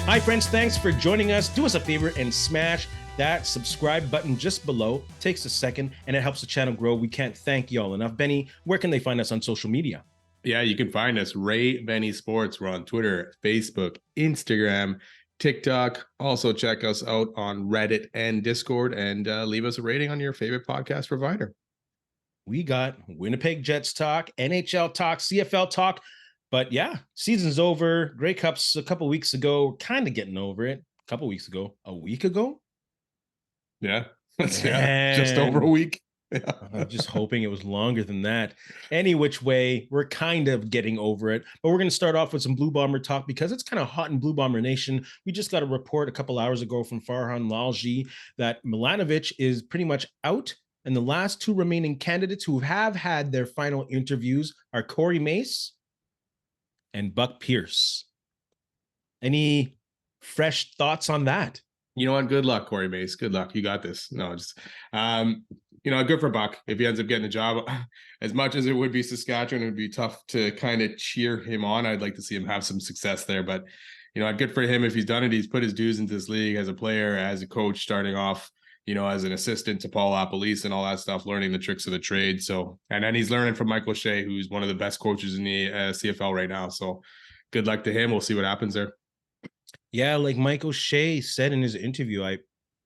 Hi, friends. Thanks for joining us. Do us a favor and smash that subscribe button just below. It takes a second and it helps the channel grow. We can't thank y'all enough. Benny, where can they find us on social media? Yeah, you can find us, Ray Benny Sports. We're on Twitter, Facebook, Instagram, TikTok. Also, check us out on Reddit and Discord, and leave us a rating on your favorite podcast provider. We got Winnipeg Jets Talk, NHL Talk, CFL Talk. But yeah, season's over. Grey Cups a couple weeks ago. We're kind of getting over it. A couple weeks ago. A week ago? Yeah. Just over a week. Yeah. I'm just hoping it was longer than that. Any which way, we're kind of getting over it. But we're going to start off with some Blue Bomber talk because it's kind of hot in Blue Bomber Nation. We just got a report a couple hours ago from Farhan Lalji that Milanovic is pretty much out. And the last two remaining candidates who have had their final interviews are Corey Mace and Buck Pierce. Any fresh thoughts on that? You know what? Good luck, Corey Mace. Good luck. You got this. No, just good for Buck if he ends up getting a job. As much as it would be Saskatchewan, it would be tough to kind of cheer him on. I'd like to see him have some success there, but good for him if he's done it. He's put his dues into this league as a player, as a coach, starting off, as an assistant to Paul Lapalisse and all that stuff, learning the tricks of the trade. So, and then he's learning from Michael Shea, who's one of the best coaches in the CFL right now. So good luck to him. We'll see what happens there. Yeah, like Michael Shea said in his interview, I'm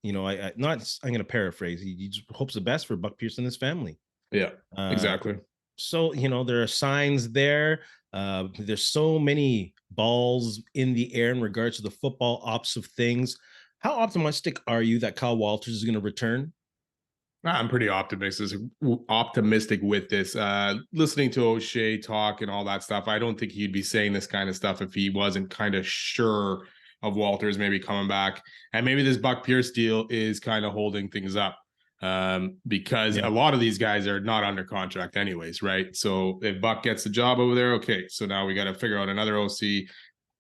going to paraphrase. He just hopes the best for Buck Pierce and his family. Yeah, exactly. So, there are signs there. There's so many balls in the air in regards to the football ops of things. How optimistic are you that Kyle Walters is going to return? I'm pretty optimistic with this. Listening to O'Shea talk and all that stuff, I don't think he'd be saying this kind of stuff if he wasn't kind of sure of Walters maybe coming back. And maybe this Buck Pierce deal is kind of holding things up because a lot of these guys are not under contract anyways, right? So if Buck gets the job over there, okay, so now we got to figure out another OC,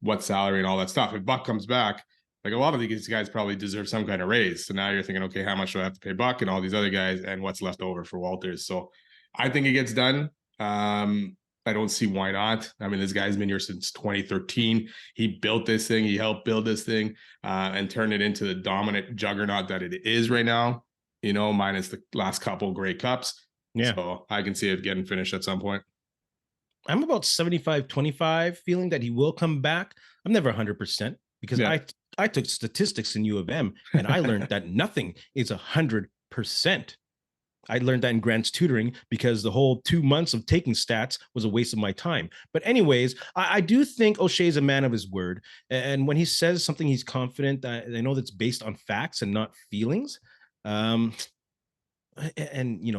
what salary and all that stuff. If Buck comes back, like a lot of these guys probably deserve some kind of raise. So now you're thinking, okay, how much do I have to pay Buck and all these other guys and what's left over for Walters? So I think it gets done. I don't see why not. I mean, this guy's been here since 2013. He built this thing. He helped build this thing and turn it into the dominant juggernaut that it is right now, minus the last couple Grey Cups. Yeah. So I can see it getting finished at some point. I'm about 75-25 feeling that he will come back. I'm never 100% because I took statistics in U of M and I learned that nothing is 100%. I learned that in Grant's tutoring because the whole 2 months of taking stats was a waste of my time. But anyways, I do think O'Shea is a man of his word. And when he says something, he's confident. I know that's based on facts and not feelings. And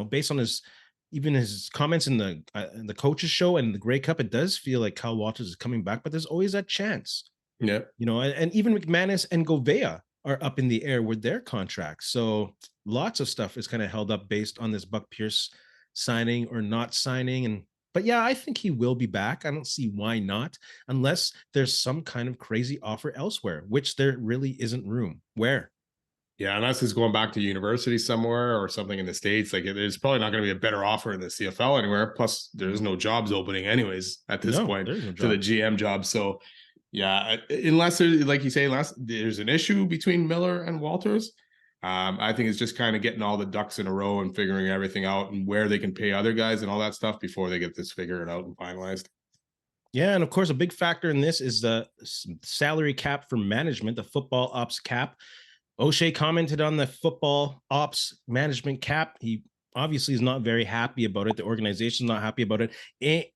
based on his comments in the coaches show and the Grey Cup, it does feel like Kyle Walters is coming back, but there's always that chance. Yeah. And even McManus and Govea are up in the air with their contracts. So lots of stuff is kind of held up based on this Buck Pierce signing or not signing. But yeah, I think he will be back. I don't see why not, unless there's some kind of crazy offer elsewhere, which there really isn't room. Where? Yeah, unless he's going back to university somewhere or something in the States, like there's probably not going to be a better offer in the CFL anywhere. Plus, there's no jobs opening anyways at this point to the GM job. So yeah, unless there's, like you say, unless there's an issue between Miller and Walters, I think it's just kind of getting all the ducks in a row and figuring everything out and where they can pay other guys and all that stuff before they get this figured out and finalized. Yeah, and of course, a big factor in this is the salary cap for management, the football ops cap. O'Shea commented on the football ops management cap. He obviously is not very happy about it. The organization's not happy about it.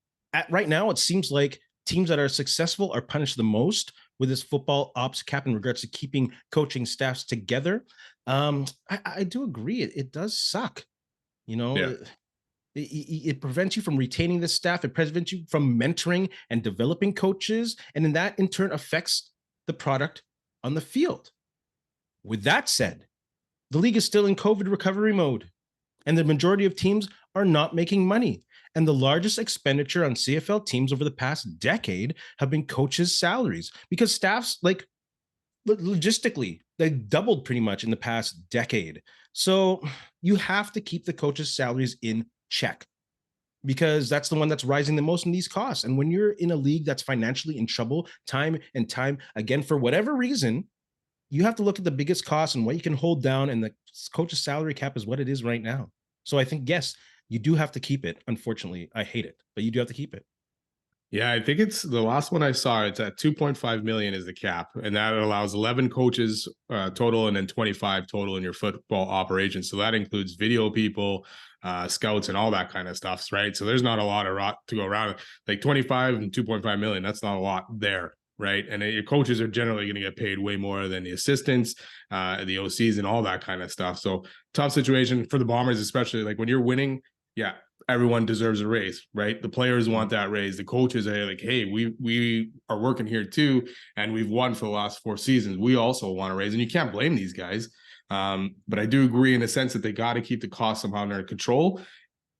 Right now, it seems like teams that are successful are punished the most with this football ops cap in regards to keeping coaching staffs together. I do agree. It does suck. It prevents you from retaining the staff. It prevents you from mentoring and developing coaches. And then that in turn affects the product on the field. With that said, the league is still in COVID recovery mode, and the majority of teams are not making money. And the largest expenditure on CFL teams over the past decade have been coaches' salaries because staffs, like logistically, they doubled pretty much in the past decade. So you have to keep the coaches' salaries in check. because that's the one that's rising the most in these costs. And when you're in a league that's financially in trouble time and time again, for whatever reason, you have to look at the biggest cost and what you can hold down. And the coach's salary cap is what it is right now. So I think, yes, you do have to keep it. Unfortunately, I hate it, but you do have to keep it. Yeah, I think it's the last one I saw. It's at 2.5 million is the cap, and that allows 11 coaches total, and then 25 total in your football operations. So that includes video people, scouts, and all that kind of stuff, right? So there's not a lot of to go around. Like 25 and 2.5 million, that's not a lot there, right? And your coaches are generally going to get paid way more than the assistants, the OCs, and all that kind of stuff. So tough situation for the Bombers, especially like when you're winning. Yeah, everyone deserves a raise, right? The players want that raise. The coaches are like, hey, we are working here too, and we've won for the last 4 seasons. We also want a raise, and you can't blame these guys. But I do agree in the sense that they got to keep the costs somehow under control.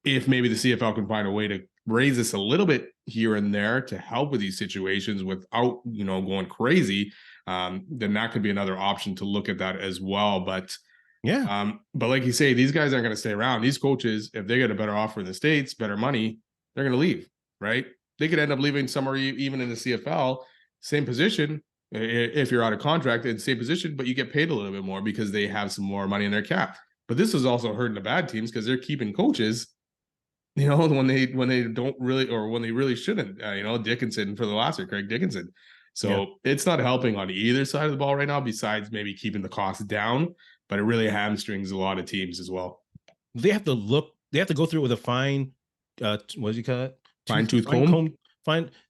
If maybe the CFL can find a way to raise this a little bit here and there to help with these situations without, going crazy, then that could be another option to look at that as well. But yeah. But like you say, these guys aren't going to stay around. These coaches, if they get a better offer in the States, better money, they're going to leave, right? They could end up leaving somewhere, even in the CFL, same position, if you're out of contract, in same position, but you get paid a little bit more because they have some more money in their cap. But this is also hurting the bad teams because they're keeping coaches, when they don't really, or when they really shouldn't. Dickinson for the last year, Craig Dickinson. So it's not helping on either side of the ball right now, besides maybe keeping the costs down. But it really hamstrings a lot of teams as well. They have to go through it with a fine, what do you call it? Fine tooth comb?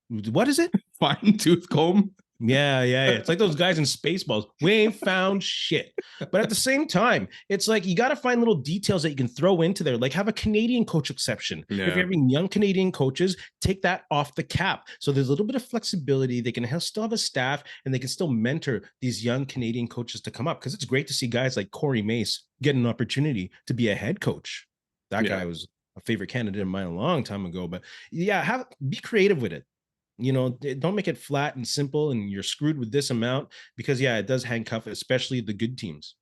What is it? Fine tooth comb? Yeah. It's like those guys in Spaceballs. We ain't found shit. But at the same time, it's like you got to find little details that you can throw into there, like have a Canadian coach exception. Yeah. If you're having young Canadian coaches, take that off the cap. So there's a little bit of flexibility. They can still have a staff, and they can still mentor these young Canadian coaches to come up, because it's great to see guys like Corey Mace get an opportunity to be a head coach. That guy was a favorite candidate of mine a long time ago. But yeah, be creative with it. Don't make it flat and simple and you're screwed with this amount, because it does handcuff, especially the good teams.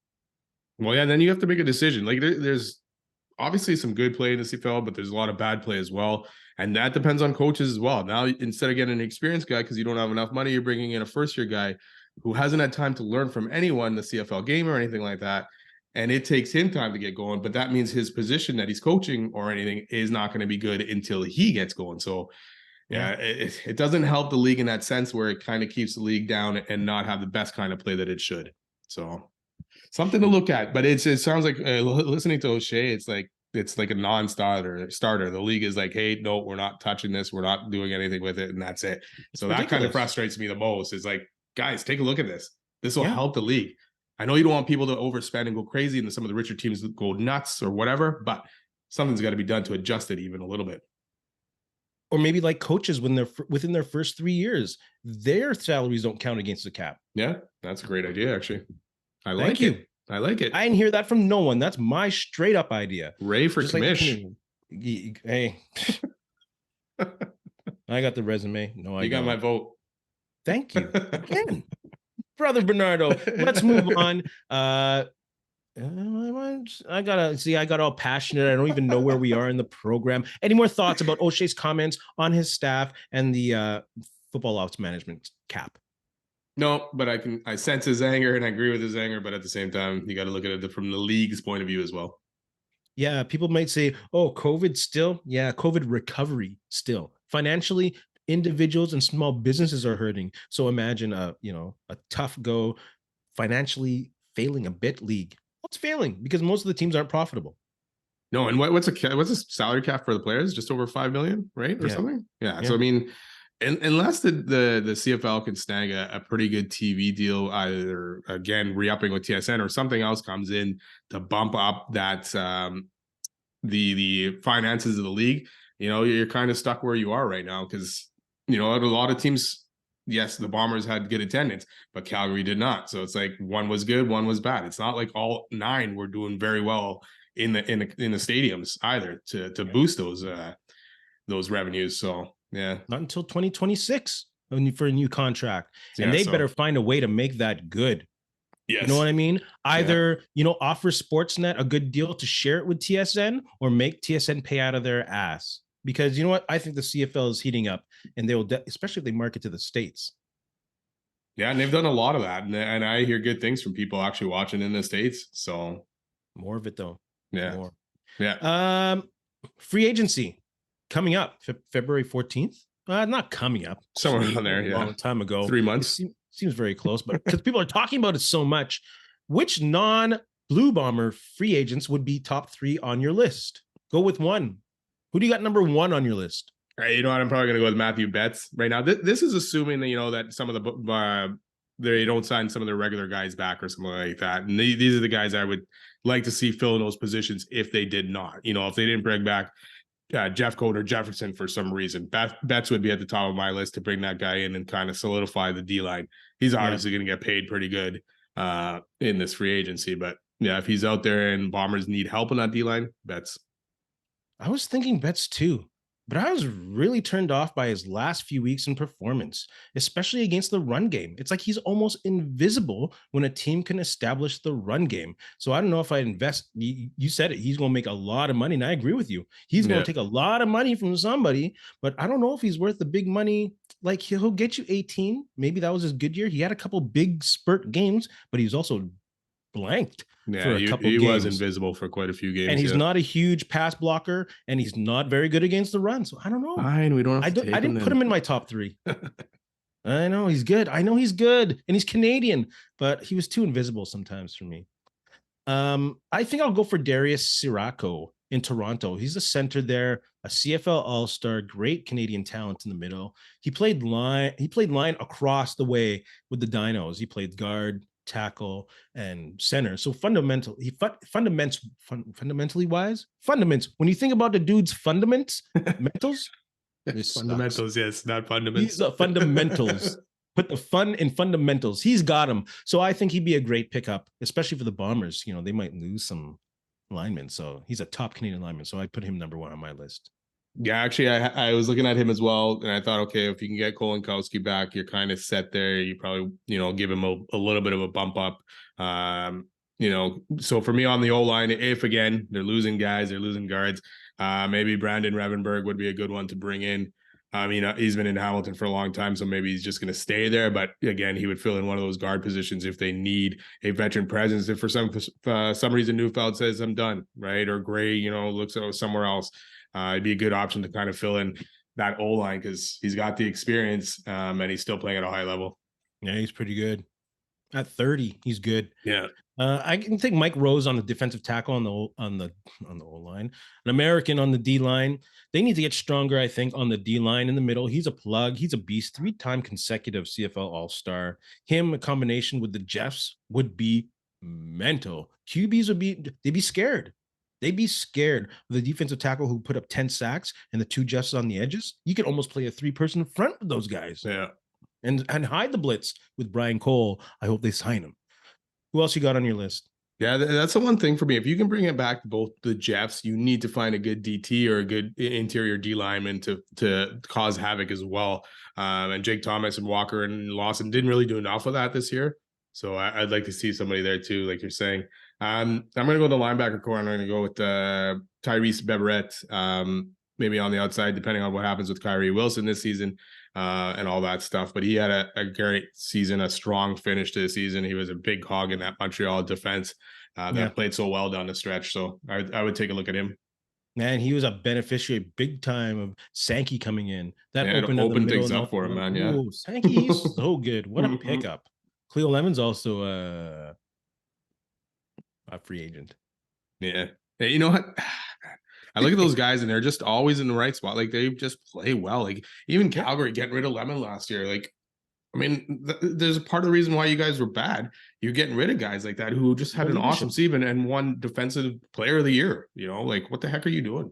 Well, yeah, then you have to make a decision. Like there's obviously some good play in the CFL, but there's a lot of bad play as well. And that depends on coaches as well. Now, instead of getting an experienced guy because you don't have enough money, you're bringing in a first-year guy who hasn't had time to learn from anyone, the CFL game or anything like that. And it takes him time to get going. But that means his position that he's coaching or anything is not going to be good until he gets going. So it doesn't help the league in that sense, where it kind of keeps the league down and not have the best kind of play that it should. So something to look at. But it sounds like listening to O'Shea, it's like a non-starter. The league is like, hey, no, we're not touching this. We're not doing anything with it, and that's it. So ridiculous. That kind of frustrates me the most. Is like, guys, take a look at this. This will help the league. I know you don't want people to overspend and go crazy, and some of the richer teams go nuts or whatever, but something's got to be done to adjust it even a little bit. Or maybe like coaches, when they're within their first 3 years, their salaries don't count against the cap. Yeah, that's a great idea, actually. I like it. I didn't hear that from no one. That's my straight up idea. Ray for commish. Hey, I got the resume. No, you got my vote. Thank you again, brother Bernardo. Let's move on. I got all passionate. I don't even know where we are in the program. Any more thoughts about O'Shea's comments on his staff and the football ops management cap? No, but I sense his anger and I agree with his anger, but at the same time, you got to look at it from the league's point of view as well. Yeah, people might say, oh, COVID still. Yeah, COVID recovery still. Financially, individuals and small businesses are hurting. So imagine a tough go, financially failing a bit league. What's failing? Because most of the teams aren't profitable. No, and what's a salary cap for the players? Just over 5 million, right? Or something? Yeah. So I mean, unless the CFL can snag a pretty good TV deal, either again re-upping with TSN or something else comes in to bump up that the finances of the league, you're kind of stuck where you are right now, because a lot of teams. Yes, the Bombers had good attendance, but Calgary did not. So it's like one was good, one was bad. It's not like all 9 were doing very well in the stadiums either to boost those revenues. So yeah, not until 2026 for a new contract, and they better find a way to make that good. Yes. You know what I mean? Either offer Sportsnet a good deal to share it with TSN, or make TSN pay out of their ass. because you know what? I think the CFL is heating up, and they will, especially if they market to the States. Yeah, and they've done a lot of that, and I hear good things from people actually watching in the States. So More of it though. yeah, More. yeah. Free agency coming up February 14th. Not coming up. Somewhere Jeez, around there, a yeah. long time ago. 3 months. Seems very close, but because people are talking about it so much, which non-Blue Bomber free agents would be top 3 on your list? Go with one. Who do you got number 1 on your list? All right, you know what? I'm probably going to go with Matthew Betts right now. This is assuming that, that some of the they don't sign some of their regular guys back or something like that. And these are the guys I would like to see fill in those positions if they did not. If they didn't bring back Jeff Code or Jefferson for some reason, Betts would be at the top of my list to bring that guy in and kind of solidify the D line. He's obviously going to get paid pretty good in this free agency, but yeah, if he's out there and Bombers need help on that D line, Betts. I was thinking Betts too, but I was really turned off by his last few weeks in performance, especially against the run game. It's like he's almost invisible when a team can establish the run game. So I don't know if I invest. You said it. He's going to make a lot of money, and I agree with you. He's going to take a lot of money from somebody, but I don't know if he's worth the big money. Like he'll get you 18. Maybe that was his good year. He had a couple big spurt games, but he was also blanked. Yeah, he was invisible for quite a few games, and he's not a huge pass blocker, and he's not very good against the run. So I don't know. Fine, we don't. I didn't put him in my top 3. I know he's good. I know he's good, and he's Canadian, but he was too invisible sometimes for me. I think I'll go for Darius Sirocco in Toronto. He's a center there, a CFL All-Star, great Canadian talent in the middle. He played line across the way with the Dinos. He played guard, tackle, and center. So fundamentally wise, when you think about the dude's fundamentals, fundamentals, yes, not fundamentals. These are fundamentals. Put the fun in fundamentals. He's got them. So I think he'd be a great pickup, especially for the Bombers. They might lose some linemen. So he's a top Canadian lineman. So I put him number 1 on my list. Yeah, actually, I was looking at him as well, and I thought, okay, if you can get Kolinkowski back, you're kind of set there. You probably, give him a little bit of a bump up. So for me on the O-line, if again they're losing guys, they're losing guards, maybe Brandon Revenberg would be a good one to bring in. He's been in Hamilton for a long time, so maybe he's just going to stay there. But again, he would fill in one of those guard positions if they need a veteran presence. If for some reason Neufeld says I'm done, right, or Gray, looks at somewhere else. It'd be a good option to kind of fill in that O-line because he's got the experience and he's still playing at a high level. Yeah, he's pretty good. At 30, he's good. Yeah. I can think Mike Rose on the defensive tackle on the O-line, an American on the D-line. They need to get stronger, I think, on the D-line in the middle. He's a plug. He's a beast. 3-time consecutive CFL All-Star. Him, a combination with the Jeffs would be mental. QBs they'd be scared. They'd be scared of the defensive tackle who put up 10 sacks and the 2 Jeffs on the edges. You could almost play a 3-person front with those guys. Yeah. And hide the blitz with Brian Cole. I hope they sign him. Who else you got on your list? Yeah, that's the one thing for me. If you can bring it back to both the Jeffs, you need to find a good DT or a good interior D lineman to cause havoc as well. And Jake Thomas and Walker and Lawson didn't really do enough of that this year. So I'd like to see somebody there too, like you're saying. I'm going to go to the linebacker core. I'm going to go with Tyrese Beverette, maybe on the outside, depending on what happens with Kyrie Wilson this season and all that stuff. But he had a great season, a strong finish to the season. He was a big hog in that Montreal defense that played so well down the stretch. So I would take a look at him. Man, he was a beneficiary big time of Sankey coming in. That opened things up for him, man. Yeah. Sankey's so good. What a pickup. Cleo Lemon's also a free agent. Yeah. Hey, you know what? I look at those guys and they're just always in the right spot. Like they just play well. Like even Calgary getting rid of Lemon last year. Like, I mean, there's a part of the reason why you guys were bad. You're getting rid of guys like that who just had an awesome season and won defensive player of the year. Like what the heck are you doing?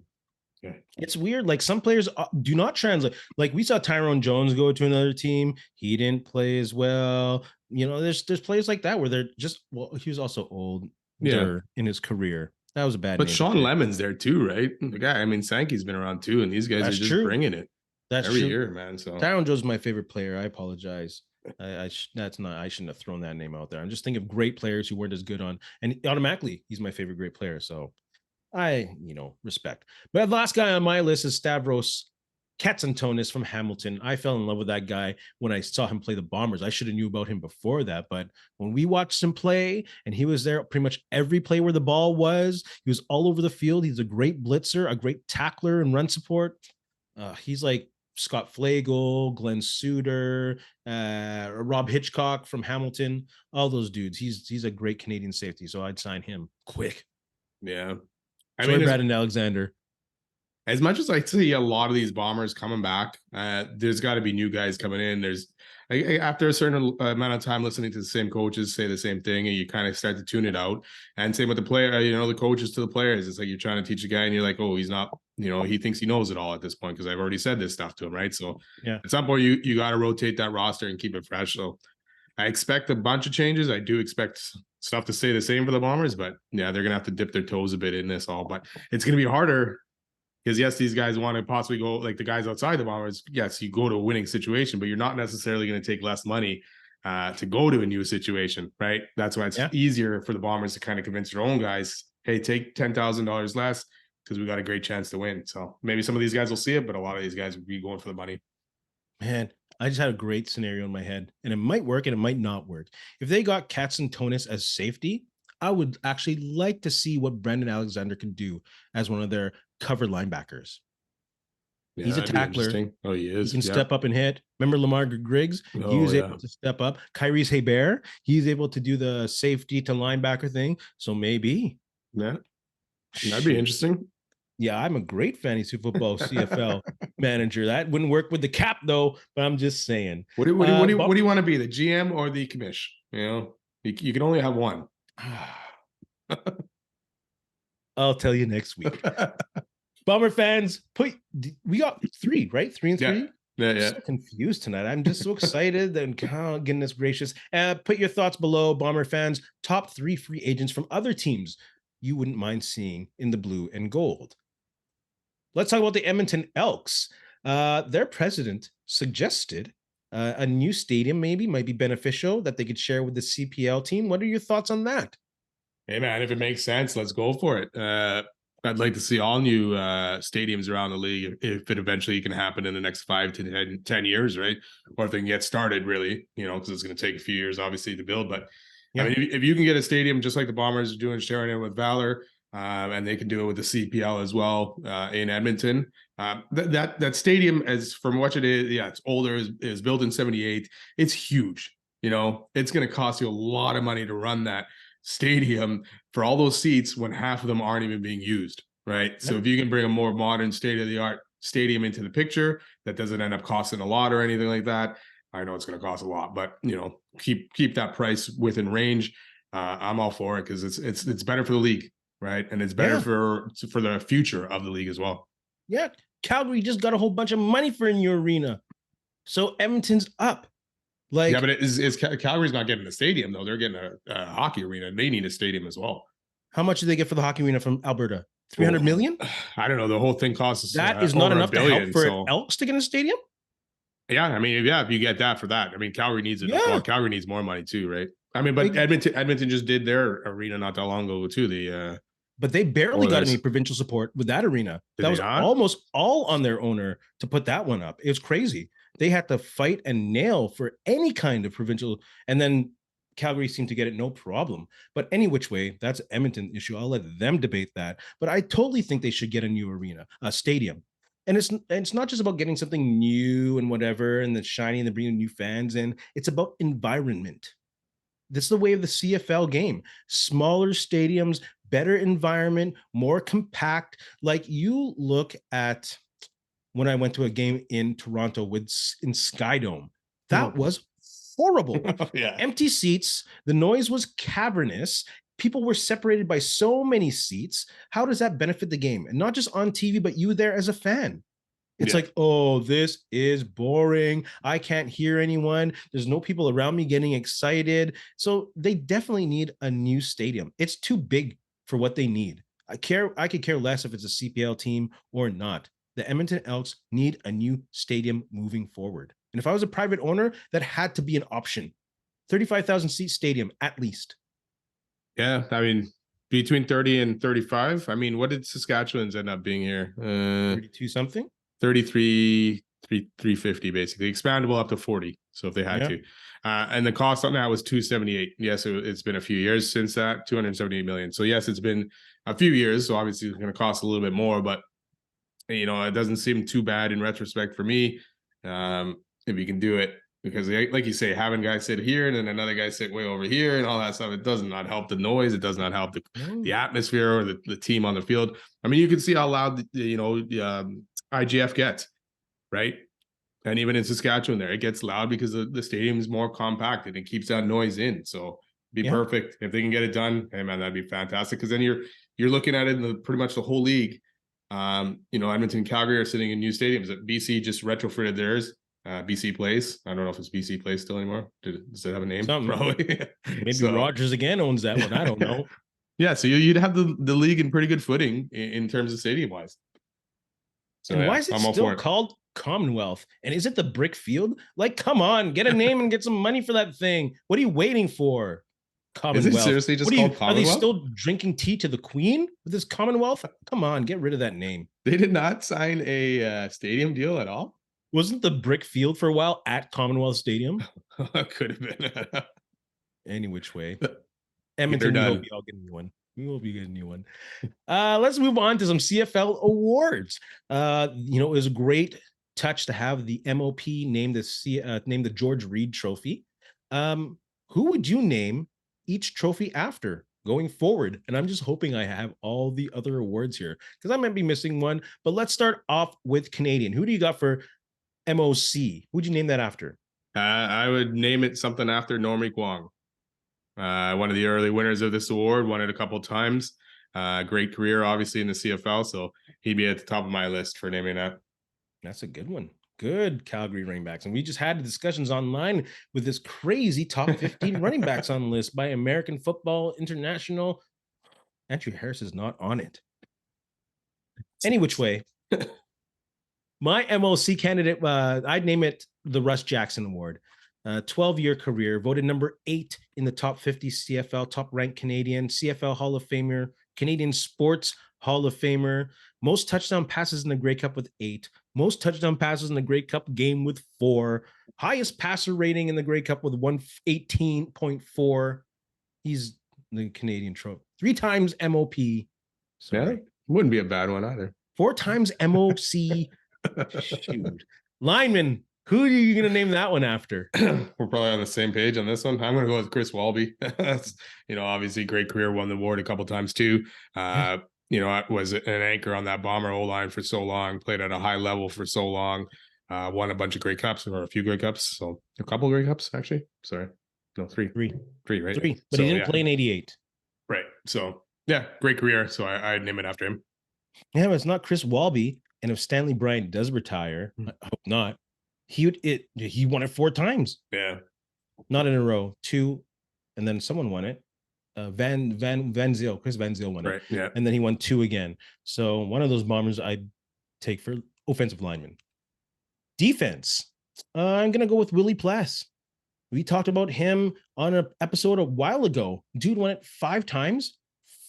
Yeah. It's weird. Like some players do not translate. Like we saw Tyrone Jones go to another team. He didn't play as well. There's players like that where they're just, he was also old in his career. That was a bad. But Sean Lemon's there too, right? The guy. I mean, Sankey's been around too, and these guys are just bringing it. That's every true. year, man. So Tyrone Jones is my favorite player. I apologize. I shouldn't have thrown that name out there. I'm just thinking of great players who weren't as good on, and automatically he's my favorite great player. So respect. But the last guy on my list is Stavros Katsantonis from Hamilton. I fell in love with that guy when I saw him play the Bombers. I should have knew about him before that, but when we watched him play and he was there pretty much every play where the ball was, he was all over the field. He's a great blitzer, a great tackler and run support. He's like Scott Flagel, Glenn Suter, Rob Hitchcock from Hamilton, all those dudes. He's a great Canadian safety, so I'd sign him quick. Yeah. Sorry, Brandon Alexander. As much as I see a lot of these Bombers coming back, there's got to be new guys coming in. There's after a certain amount of time listening to the same coaches say the same thing, and you kind of start to tune it out. And same with the player, the coaches to the players. It's like you're trying to teach a guy, and you're like, oh, he's not, he thinks he knows it all at this point because I've already said this stuff to him, right? So yeah, at some point you got to rotate that roster and keep it fresh. So I expect a bunch of changes. I do expect stuff to stay the same for the Bombers, but yeah, they're gonna have to dip their toes a bit in this all. But it's gonna be harder. Because yes, these guys want to possibly go like the guys outside the Bombers. Yes, you go to a winning situation, but you're not necessarily going to take less money to go to a new situation, right? That's why it's easier for the Bombers to kind of convince their own guys, hey, take $10,000 less because we got a great chance to win. So maybe some of these guys will see it, but a lot of these guys will be going for the money. Man, I just had a great scenario in my head, and it might work and it might not work. If they got Katsantonis as safety, I would actually like to see what Brendan Alexander can do as one of their cover linebackers. Yeah, he's a tackler. Oh, he is. He can step up and hit. Remember Lamar Griggs? He was able to step up. Kyrie's Hebert, he's able to do the safety to linebacker thing. So maybe. Yeah. That'd be interesting. Yeah, I'm a great fantasy football CFL manager. That wouldn't work with the cap though, but I'm just saying. What do you want to be, the GM or the commish? You can only have one. I'll tell you next week. Bomber fans, we got 3, right? 3 and 3. Yeah. I'm so confused tonight. I'm just so excited and goodness gracious. Put your thoughts below, Bomber fans. Top 3 free agents from other teams you wouldn't mind seeing in the blue and gold. Let's talk about the Edmonton Elks. Their president suggested a new stadium might be beneficial that they could share with the CPL team. What are your thoughts on that? Hey, man, if it makes sense, let's go for it. I'd like to see all new stadiums around the league if it eventually can happen in the next 5 to 10 years, right? Or if they can get started, really, because it's going to take a few years, obviously, to build. But I mean, if you can get a stadium just like the Bombers are doing, sharing it with Valor, and they can do it with the CPL as well in Edmonton. That stadium, as from what it is, it's older. It was built in '78. It's huge. It's going to cost you a lot of money to run that stadium for all those seats when half of them aren't even being used, right? So if you can bring a more modern, state-of-the-art stadium into the picture that doesn't end up costing a lot or anything like that, I know it's going to cost a lot, but keep that price within range. I'm all for it because it's better for the league. Right. And it's better for the future of the league as well. Yeah. Calgary just got a whole bunch of money for a new arena. So Edmonton's up. But Calgary's not getting a stadium, though. They're getting a hockey arena. They need a stadium as well. How much do they get for the hockey arena from Alberta? 300 million? I don't know. The whole thing costs that is not enough to help for Elks to get a stadium? Yeah. I mean, if you get that for that. I mean, Calgary needs it. Yeah. Well, Calgary needs more money too, right? I mean, but Edmonton just did their arena not that long ago too. But they barely got any provincial support with that arena. That was almost all on their owner to put that one up. It was crazy. They had to fight and nail for any kind of provincial. And then Calgary seemed to get it no problem. But any which way, that's an Edmonton issue. I'll let them debate that. But I totally think they should get a new arena, a stadium. And it's not just about getting something new and whatever and the shiny and the bringing new fans in. It's about environment. This is the way of the CFL game. Smaller stadiums, better environment, more compact. Like you look at when I went to a game in Toronto in Skydome, that was horrible. Empty seats. The noise was cavernous. People were separated by so many seats. How does that benefit the game? And not just on TV, but you there as a fan. It's like, oh, this is boring. I can't hear anyone. There's no people around me getting excited. So they definitely need a new stadium. It's too big for what they need. I could care less if it's a CPL team or not. The Edmonton Elks need a new stadium moving forward. And if I was a private owner, that had to be an option. 35,000 seat stadium at least. Yeah, I mean, between 30 and 35. I mean, what did Saskatchewan's end up being here? 32 something? 33, 350 basically, expandable up to 40. So if they had to, and the cost on that was 278. Yes, it's been a few years since that, 278 million. So yes, it's been a few years. So obviously it's going to cost a little bit more, but you know, it doesn't seem too bad in retrospect for me. If you can do it, because like you say, having guys sit here and then another guy sit way over here and all that stuff, it does not help the noise. It does not help the atmosphere or the team on the field. I mean, you can see how loud, you know, IGF gets, right? And even in Saskatchewan there, it gets loud because the stadium is more compact and it keeps that noise in. So be perfect. If they can get it done, hey man, that'd be fantastic. Because then you're looking at it in pretty much the whole league. You know, Edmonton and Calgary are sitting in new stadiums. BC just retrofitted theirs. BC Place. I don't know if it's BC Place still anymore. Does it have a name? Something. Probably. Maybe Rogers again owns that one. I don't know. Yeah, so you'd have the league in pretty good footing in terms of stadium wise. So and why is it still called Commonwealth? And is it the brick field? Like, come on, get a name and get some money for that thing. What are you waiting for? Commonwealth. Is it seriously just called Commonwealth? Are they still drinking tea to the Queen with this Commonwealth? Come on, get rid of that name. They did not sign a stadium deal at all. Wasn't the brick field for a while at Commonwealth Stadium? Could have been. Any which way. Edmonton, we hope y'all get a new one. We will be getting a new one. Let's move on to some CFL awards. You know, it was a great touch to have the MOP name the George Reed Trophy. Who would you name each trophy after going forward? And I'm just hoping I have all the other awards here because I might be missing one. But let's start off with Canadian. Who do you got for MOC? Who'd you name that after? I would name it something after Normie Kwong. One of the early winners of this award, won it a couple of times. Great career, obviously, in the CFL. So he'd be at the top of my list for naming that. That's a good one. Good Calgary running backs. And we just had discussions online with this crazy top 15 running backs on the list by American Football International. Andrew Harris is not on it. Any which way. My MLC candidate, I'd name it the Russ Jackson Award. 12-year career, voted number 8 in the top 50 CFL, top-ranked Canadian, CFL Hall of Famer, Canadian Sports Hall of Famer, most touchdown passes in the Grey Cup with 8, most touchdown passes in the Grey Cup game with 4, highest passer rating in the Grey Cup with 118.4. He's the Canadian trophy. 3 times MOP. Yeah, wouldn't be a bad one either. 4 times MOC. Shoot. Lineman. Who are you going to name that one after? We're probably on the same page on this one. I'm going to go with Chris Walby. That's, you know, obviously great career, won the award a couple times too. You know, was an anchor on that Bomber O-line for so long, played at a high level for so long, won a bunch of Grey Cups or a few Grey Cups. So a couple of Grey Cups, actually. Sorry. No, 3, right? 3, but so, he didn't play in 88. Right. So yeah, great career. So I'd name it after him. Yeah, but it's not Chris Walby. And if Stanley Bryant does retire, I hope not, he won it 4 times. Yeah. Not in a row. 2, and then someone won it. Van Zyl, Chris Van Zyl won it. Yeah. And then he won 2 again. So one of those Bombers I'd take for offensive lineman. Defense. I'm gonna go with Willie Pless. We talked about him on an episode a while ago. Dude won it 5 times,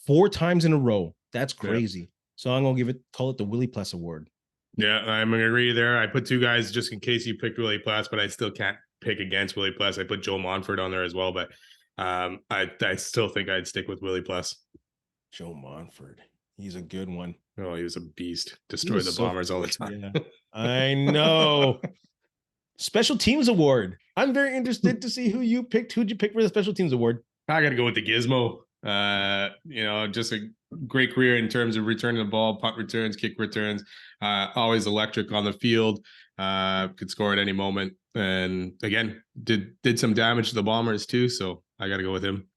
4 times in a row. That's crazy. Yeah. So I'm going to call it the Willie Pless Award. Yeah, I'm going to agree there. I put 2 guys just in case you picked Willie Pless, but I still can't pick against Willie Pless. I put Joe Monfort on there as well, but I still think I'd stick with Willie Pless. Joe Monfort. He's a good one. Oh, he was a beast. Destroyed the Bombers all the time. Yeah, I know. Special Teams Award. I'm very interested to see who you picked. Who'd you pick for the Special Teams Award? I got to go with the Gizmo. You know, just a great career in terms of returning the ball, punt returns, kick returns, always electric on the field, could score at any moment. And again, did some damage to the Bombers too. So I got to go with him.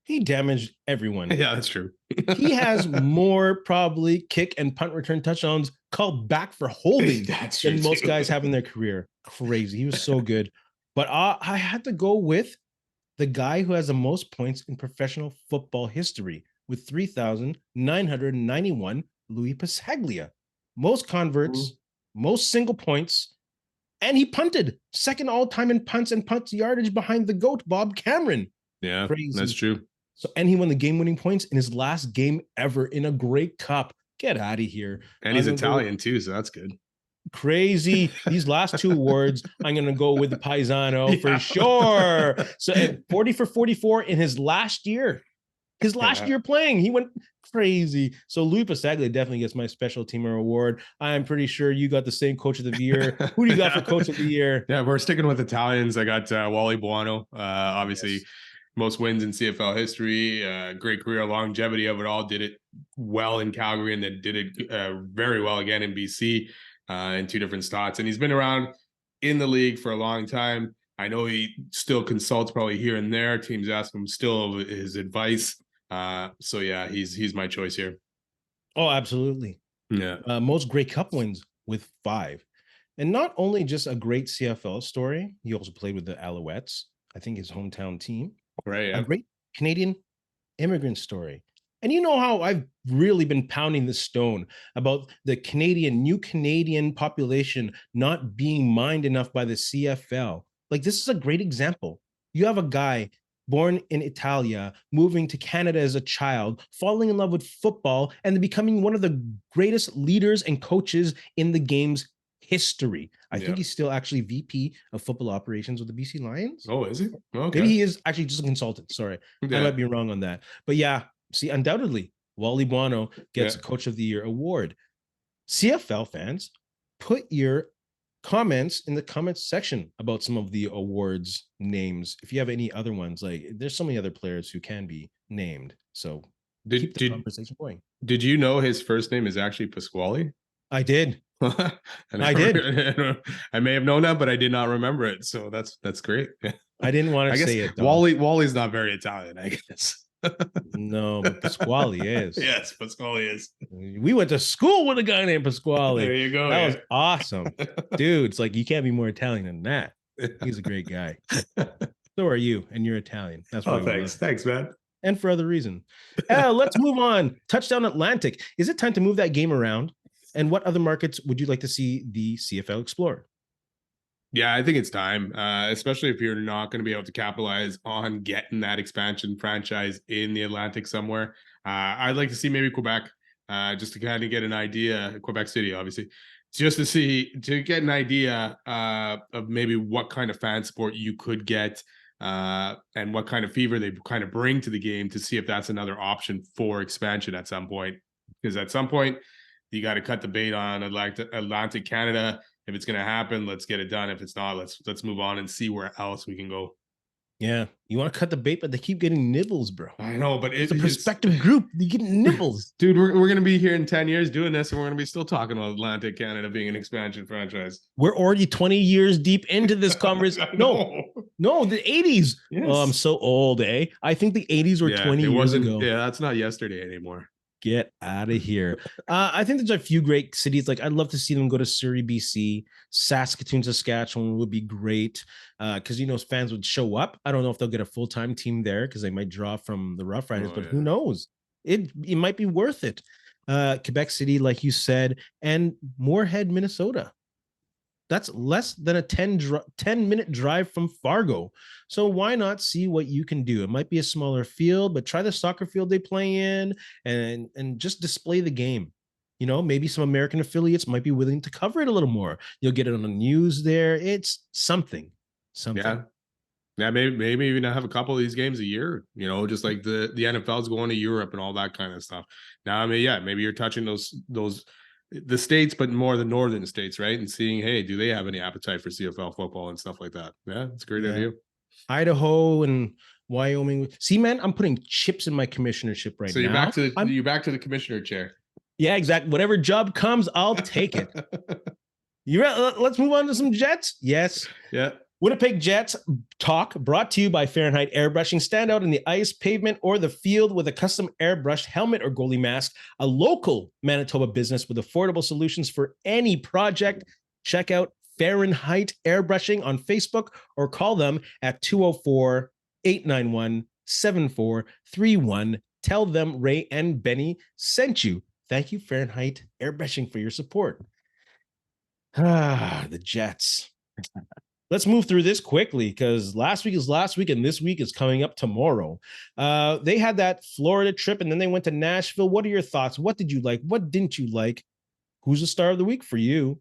He damaged everyone. Yeah, that's true. He has more probably kick and punt return touchdowns called back for holding than most guys have in their career. Crazy. He was so good. But I had to go with the guy who has the most points in professional football history with 3,991, Louis Pasaglia. Most converts, most single points, and he punted. 2nd all-time in punts and punts yardage behind the GOAT, Bob Cameron. Yeah, crazy. That's true. So, and he won the game-winning points in his last game ever in a Grey Cup. Get out of here. And he's Italian too, so that's good. Crazy. These last two awards, I'm going to go with the Paisano for sure. So, and 40 for 44 in his last year. His last year playing, he went crazy. So Louis Pasaglia definitely gets my special teamer award. I'm pretty sure you got the same coach of the year. Who do you got for coach of the year? Yeah, we're sticking with Italians. I got Wally Buono. Obviously, most wins in CFL history. Great career, longevity of it all. Did it well in Calgary and then did it very well again in BC in two different spots. And he's been around in the league for a long time. I know he still consults probably here and there. Teams ask him still his advice. So yeah, he's my choice here. Oh, absolutely. Yeah. Most Grey Cup wins with 5. And not only just a great CFL story, he also played with the Alouettes, I think his hometown team. Right. Yeah. A great Canadian immigrant story. And you know how I've really been pounding the stone about the new Canadian population not being mined enough by the CFL. Like, this is a great example. You have a guy born in Italia, moving to Canada as a child, falling in love with football, and becoming one of the greatest leaders and coaches in the game's history. I think he's still actually VP of football operations with the BC Lions. Oh, is he? Okay. Maybe he is actually just a consultant. Sorry. I might be wrong on that. But yeah, see, undoubtedly, Wally Buono gets a Coach of the Year award. CFL fans, put your comments in the comments section about some of the awards names. If you have any other ones, like there's so many other players who can be named. So keep the conversation going. Did you know his first name is actually Pasquale? I did. I did. I may have known that, but I did not remember it. So that's great. I didn't want to say it. Though. Wally's not very Italian, I guess. No, but Pasquale is. Yes, Pasquale is. We went to school with a guy named Pasquale. There you go. That was awesome. Dude, it's like you can't be more Italian than that. He's a great guy. So are you, and you're Italian. That's why. Thanks. Thanks, man. And for other reason. Let's move on. Touchdown Atlantic. Is it time to move that game around? And what other markets would you like to see the CFL explore? Yeah, I think it's time, especially if you're not going to be able to capitalize on getting that expansion franchise in the Atlantic somewhere. I'd like to see maybe Quebec, just to kind of get an idea, Quebec City, obviously, just to get an idea of maybe what kind of fan support you could get and what kind of fever they kind of bring to the game to see if that's another option for expansion at some point. Because at some point, you got to cut the bait on Atlantic Canada. If it's going to happen, let's get it done. If it's not, let's move on and see where else we can go. Yeah, you want to cut the bait, but they keep getting nibbles, bro. I know, but it's a prospective group. You get nibbles, dude. We're going to be here in 10 years doing this, and we're going to be still talking about Atlantic Canada being an expansion franchise. We're already 20 years deep into this conversation. No, the 80s. Yes. Oh, I'm so old, eh? I think the 80s were 20 years ago. Yeah, that's not yesterday anymore. Get out of here. I think there's a few great cities. Like, I'd love to see them go to Surrey, BC. Saskatoon, Saskatchewan would be great because, fans would show up. I don't know if they'll get a full-time team there because they might draw from the Roughriders, but who knows? It might be worth it. Quebec City, like you said, and Moorhead, Minnesota. That's less than a 10-minute drive from Fargo. So why not see what you can do? It might be a smaller field, but try the soccer field they play in and just display the game. Maybe some American affiliates might be willing to cover it a little more. You'll get it on the news there. It's something. Yeah, maybe even have a couple of these games a year, just like the NFL's going to Europe and all that kind of stuff. Now, maybe you're touching the states, but more the northern states, right? And seeing, hey, do they have any appetite for CFL football and stuff like that? Yeah, it's a great idea. Idaho and Wyoming. See, man, I'm putting chips in my commissionership right now. So you're back to the commissioner chair. Yeah, exactly. Whatever job comes, I'll take it. Let's move on to some Jets. Yes. Yeah. Winnipeg Jets Talk, brought to you by Fahrenheit Airbrushing. Stand out in the ice, pavement, or the field with a custom airbrushed helmet or goalie mask. A local Manitoba business with affordable solutions for any project. Check out Fahrenheit Airbrushing on Facebook or call them at 204-891-7431. Tell them Ray and Benny sent you. Thank you, Fahrenheit Airbrushing, for your support. The Jets. let's move through this quickly because last week is last week and this week is coming up tomorrow. They had that Florida trip and then they went to Nashville. What are your thoughts? What did you like? What didn't you like? Who's the star of the week for you?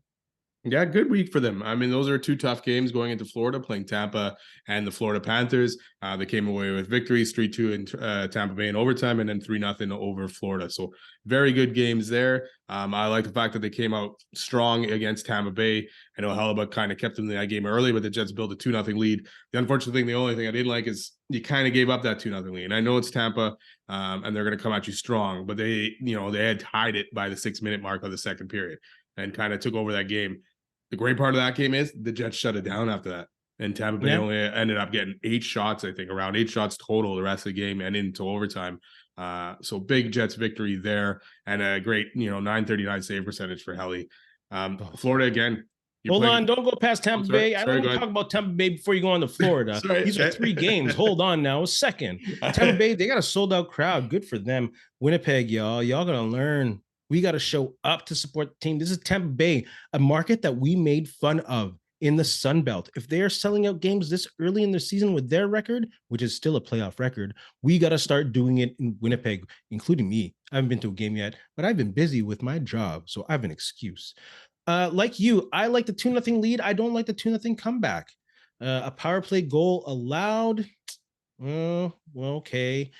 Yeah, good week for them. I mean, those are two tough games going into Florida, playing Tampa and the Florida Panthers. They came away with victories, 3-2 in Tampa Bay in overtime, and then 3-0 over Florida. So very good games there. I like the fact that they came out strong against Tampa Bay. I know Hellebuck kind of kept them in that game early, but the Jets built a 2-0 lead. The unfortunate thing, the only thing I didn't like is you kind of gave up that 2-0 lead. And I know it's Tampa, and they're going to come at you strong, but they had tied it by the 6-minute mark of the second period and kind of took over that game. The great part of that game is the Jets shut it down after that. And Tampa Bay only ended up getting 8 shots, I think, around 8 shots total the rest of the game and into overtime. So big Jets victory there and a great, 939 save percentage for Helly. Florida again. Hold on, don't go past Tampa Bay. I don't want to talk about Tampa Bay before you go on to Florida. These are 3 games. Hold on now, a second. Tampa Bay, they got a sold out crowd. Good for them. Winnipeg, y'all gonna learn. We got to show up to support the team. This is Tampa Bay, a market that we made fun of in the Sun Belt. If they are selling out games this early in the season with their record, which is still a playoff record, we got to start doing it in Winnipeg, including me. I haven't been to a game yet, but I've been busy with my job, so I have an excuse. Like you, I like the 2-0 lead. I don't like the 2-0 comeback. A power play goal allowed. Well, okay.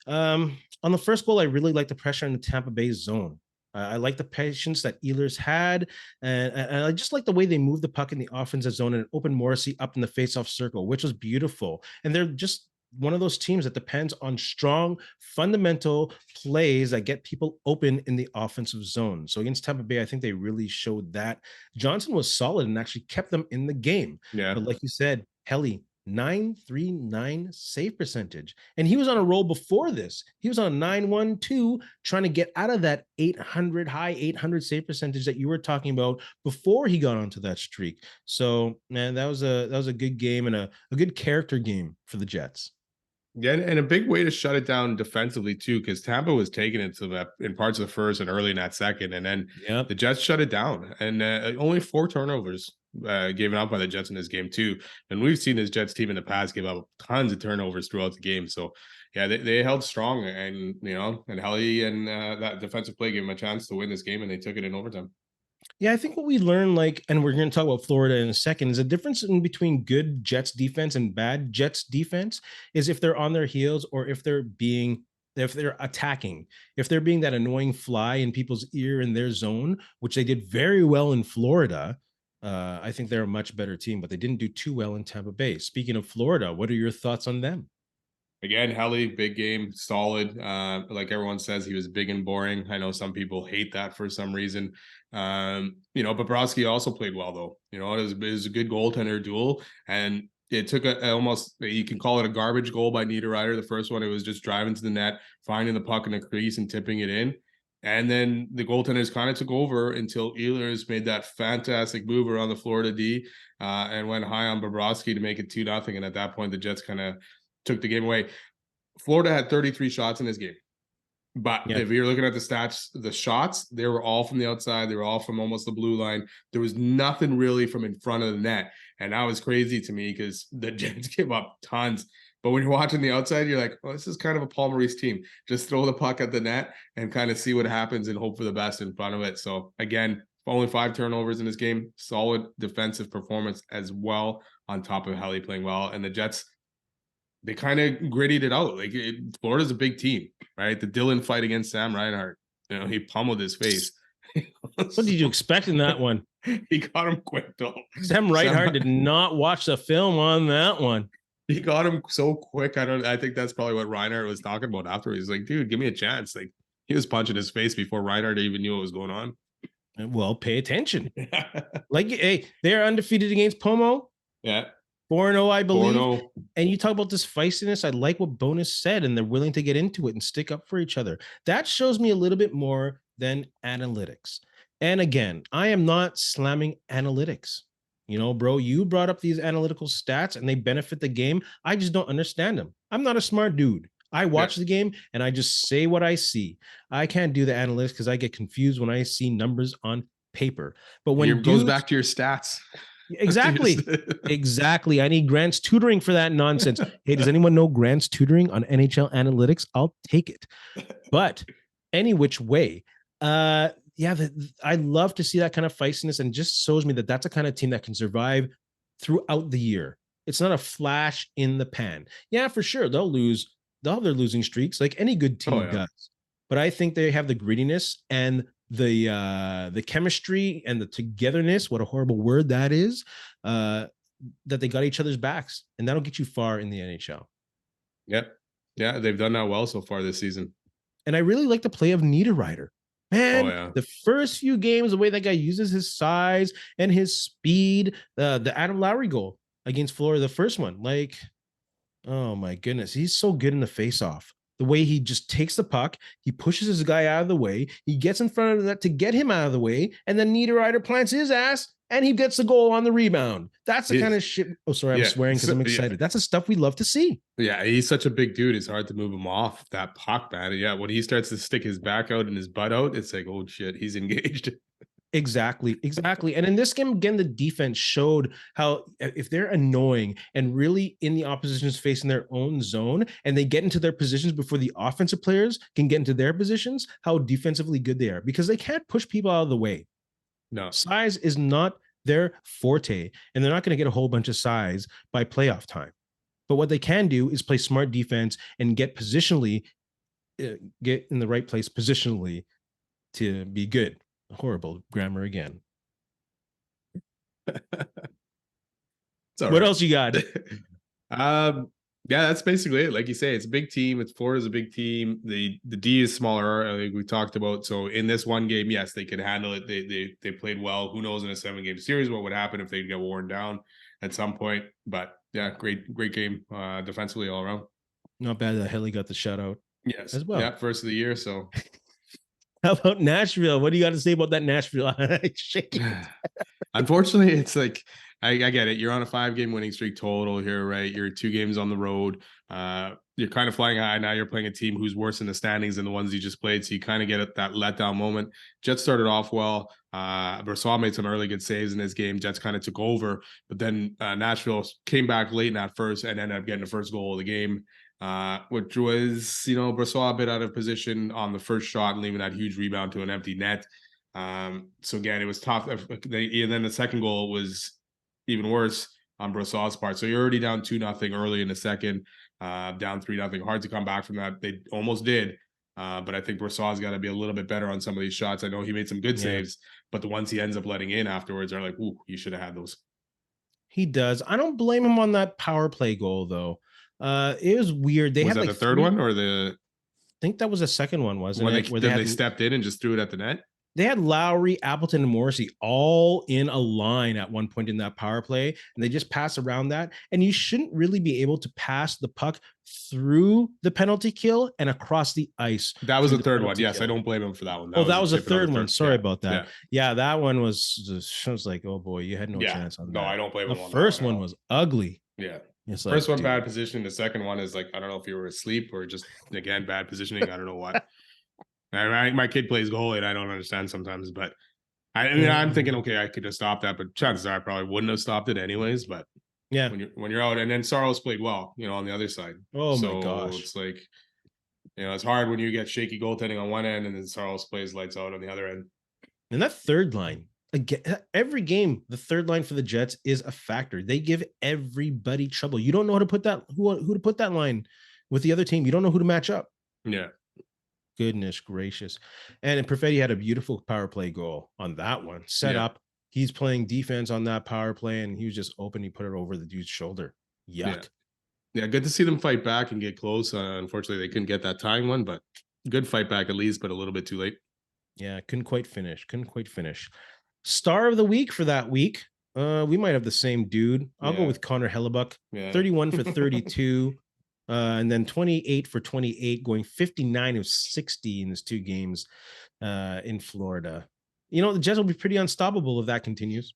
On the first goal, I really like the pressure in the Tampa Bay zone. I like the patience that Ehlers had, and I just like the way they moved the puck in the offensive zone and opened Morrissey up in the faceoff circle, which was beautiful. And they're just one of those teams that depends on strong, fundamental plays that get people open in the offensive zone. So against Tampa Bay, I think they really showed that. Johnson was solid and actually kept them in the game. Yeah. But like you said, Helly, 939 save percentage. And he was on a roll before this. He was on 912 trying to get out of that 800 high 800 save percentage that you were talking about before he got onto that streak. So, man, that was a good game and a good character game for the Jets. Yeah, and a big way to shut it down defensively too, because Tampa was taking it to that in parts of the first and early in that second, and then the Jets shut it down, and only 4 turnovers given up by the Jets in this game too. And we've seen this Jets team in the past give up tons of turnovers throughout the game. So yeah, they held strong, and and Helly and that defensive play gave them a chance to win this game, and they took it in overtime. Yeah, I think what we learned, and we're going to talk about Florida in a second, is a difference in between good Jets defense and bad Jets defense is if they're on their heels or if they're attacking, if they're being that annoying fly in people's ear in their zone, which they did very well in Florida. I think they're a much better team, but they didn't do too well in Tampa Bay. Speaking of Florida, what are your thoughts on them? Again, Helly, big game, solid. Like everyone says, he was big and boring. I know some people hate that for some reason. Bobrovsky also played well, though. It was a good goaltender duel, and it took almost, you can call it a garbage goal by Niederreiter. The first one, it was just driving to the net, finding the puck in the crease and tipping it in. And then the goaltenders kind of took over until Ehlers made that fantastic move around the Florida D and went high on Bobrovsky to make it 2-0. And at that point, the Jets kind of took the game away. Florida had 33 shots in this game. But if you're looking at the stats, the shots, they were all from the outside. They were all from almost the blue line. There was nothing really from in front of the net. And that was crazy to me because the Jets gave up tons. But when you're watching the outside, you're like, oh, this is kind of a Paul Maurice team. Just throw the puck at the net and kind of see what happens and hope for the best in front of it. So, again, only 5 turnovers in this game. Solid defensive performance as well, on top of Helly playing well. And the Jets, they kind of grittied it out. Florida's a big team, right? The Dylan fight against Sam Reinhart, he pummeled his face. What did you expect in that one? He got him quick, though. Sam Reinhart did not watch the film on that one. He got him so quick. I think that's probably what Reinhart was talking about after. He's like, dude, give me a chance. He was punching his face before Reinhart even knew what was going on. Well, pay attention. Hey, they're undefeated against Pomo. Yeah. 4-0, I believe. 4-0. And you talk about this feistiness. I like what Bonus said, and they're willing to get into it and stick up for each other. That shows me a little bit more than analytics. And again, I am not slamming analytics. Bro, you brought up these analytical stats and they benefit the game. I just don't understand them. I'm not a smart dude. I watch the game and I just say what I see. I can't do the analytics because I get confused when I see numbers on paper. But when it goes back to your stats. Exactly. Exactly. I need Grant's tutoring for that nonsense. Hey, does anyone know Grant's tutoring on NHL analytics? I'll take it. But any which way, I love to see that kind of feistiness, and just shows me that that's a kind of team that can survive throughout the year. It's not a flash in the pan. Yeah, for sure. They'll lose. They'll have their losing streaks like any good team does. But I think they have the grittiness and the chemistry and the togetherness, what a horrible word that is, that they got each other's backs, and that'll get you far in the NHL. Yep. Yeah, they've done that well so far this season. And I really like the play of Niederreiter. Man, the first few games, the way that guy uses his size and his speed, the Adam Lowry goal against Florida, the first one, like, oh my goodness, he's so good in the face-off. The way he just takes the puck, he pushes his guy out of the way, he gets in front of that to get him out of the way, and then Niederreiter plants his ass, and he gets the goal on the rebound. That's the kind of shit. Oh, sorry, I'm swearing because I'm excited. Yeah. That's the stuff we love to see. Yeah, he's such a big dude. It's hard to move him off that puck, man. Yeah, when he starts to stick his back out and his butt out, it's like, oh shit, he's engaged. Exactly. And in this game, again, the defense showed how if they're annoying and really in the opposition's face in their own zone, and they get into their positions before the offensive players can get into their positions, how defensively good they are, because they can't push people out of the way. No, size is not their forte, and they're not going to get a whole bunch of size by playoff time. But what they can do is play smart defense and get positionally, get in the right place positionally to be good. Horrible grammar again. What else you got? Yeah, that's basically it. Like you say, it's a big team. Florida's a big team. The D is smaller, like we talked about. So in this one game, yes, they could handle it. They played well. Who knows in a 7-game series what would happen if they get worn down at some point? But yeah, great game defensively all around. Not bad that Helly got the shutout. Yes, as well. Yeah, first of the year. So. How about Nashville? What do you got to say about that Nashville? Unfortunately, it's like I get it. You're on a 5-game winning streak total here, right? You're 2 games on the road. You're kind of flying high. Now you're playing a team who's worse in the standings than the ones you just played. So you kind of get that letdown moment. Jets started off well. Broissoit made some early good saves in this game. Jets kind of took over, but then Nashville came back late in that first and ended up getting the first goal of the game. Which was, Broissoit a bit out of position on the first shot and leaving that huge rebound to an empty net. So again, it was tough. And then the second goal was even worse on Broissoit's part. So you're already down 2-0 early in the second, down 3-0. Hard to come back from that. They almost did. But I think Broissoit's got to be a little bit better on some of these shots. I know he made some good saves, but the ones he ends up letting in afterwards are like, ooh, you should have had those. He does. I don't blame him on that power play goal, though. It was weird. They had that like the third one or the? I think that was the second one, wasn't it? Where they stepped in and just threw it at the net. They had Lowry, Appleton, and Morrissey all in a line at one point in that power play, and they just pass around that. And you shouldn't really be able to pass the puck through the penalty kill and across the ice. That was the third one. Yes, I don't blame him for that one. That was the third one. Sorry about that. Yeah, that one was like, oh boy, you had no chance on that. No, I don't blame him. The first one was ugly. Yeah. First one, bad position. The second one is like, I don't know if you were asleep or just, again, bad positioning. I don't know what. My kid plays goalie and I don't understand sometimes, but I'm thinking, okay, I could have stopped that, but chances are I probably wouldn't have stopped it anyways. But yeah, when you're out, and then Saros played well, on the other side. Oh my gosh, it's like, it's hard when you get shaky goaltending on one end and then Saros plays lights out on the other end. And that third line, again, every game, the third line for the Jets is a factor. They give everybody trouble. You don't know how to put that who to put that line with the other team. You don't know who to match up. Yeah. Goodness gracious. And Perfetti had a beautiful power play goal on that one. Set up. He's playing defense on that power play, and he was just open. He put it over the dude's shoulder. Yuck. Yeah, good to see them fight back and get close. Unfortunately, they couldn't get that tying one, but good fight back at least, but a little bit too late. Yeah, couldn't quite finish. Star of the week for that week. We might have the same dude. I'll go with Connor Hellebuck. 31 for 32. And then 28 for 28, going 59 of 60 in his 2 games in Florida. The Jets will be pretty unstoppable if that continues.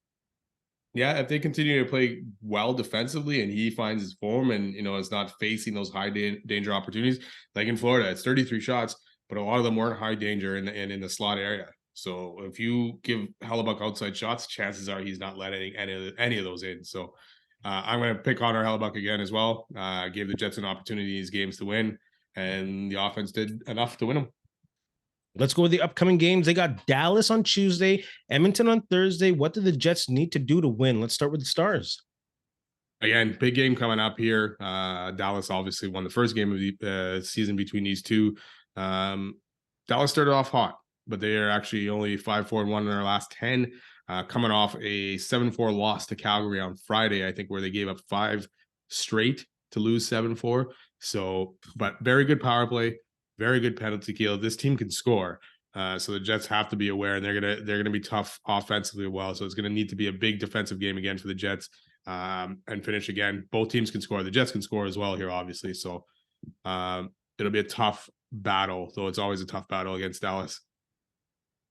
Yeah, if they continue to play well defensively and he finds his form and, is not facing those high danger opportunities, like in Florida, it's 33 shots, but a lot of them weren't high danger and in the slot area. So if you give Hellebuck outside shots, chances are he's not letting any of those in. So I'm going to pick Connor Hellebuck again as well. Gave the Jets an opportunity in these games to win, and the offense did enough to win them. Let's go with the upcoming games. They got Dallas on Tuesday, Edmonton on Thursday. What do the Jets need to do to win? Let's start with the Stars. Again, big game coming up here. Dallas obviously won the first game of the season between these two. Dallas started off hot, but they are actually only 5-4-1 in their last 10, coming off a 7-4 loss to Calgary on Friday, I think, where they gave up 5 straight to lose 7-4. So, but very good power play, very good penalty kill. This team can score. So the Jets have to be aware, and they're gonna be tough offensively as well. So it's gonna need to be a big defensive game again for the Jets. And finish again. Both teams can score. The Jets can score as well here, obviously. So it'll be a tough battle, though it's always a tough battle against Dallas.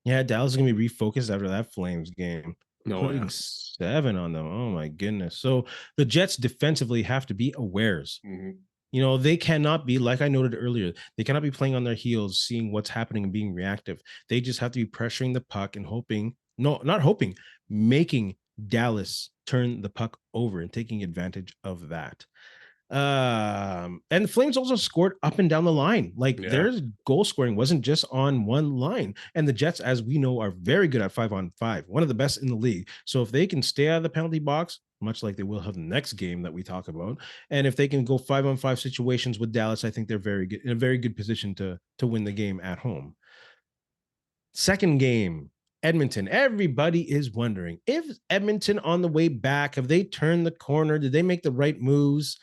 Yeah, Dallas is going to be refocused after that Flames game. Putting 7 on them. Oh, my goodness. So the Jets defensively have to be awares. You know, they cannot be, like I noted earlier, they cannot be playing on their heels, seeing what's happening and being reactive. They just have to be pressuring the puck and hoping, no, not hoping, making Dallas turn the puck over and taking advantage of that. And the Flames also scored up and down the line. Like their goal scoring wasn't just on one line. And the Jets, as we know, are very good at 5-on-5, one of the best in the league. So if they can stay out of the penalty box, much like they will have the next game that we talk about, and if they can go 5-on-5 situations with Dallas, I think they're very good, in a very good position to win the game at home. Second game, Edmonton. Everybody is wondering if Edmonton on the way back, have they turned the corner? Did they make the right moves?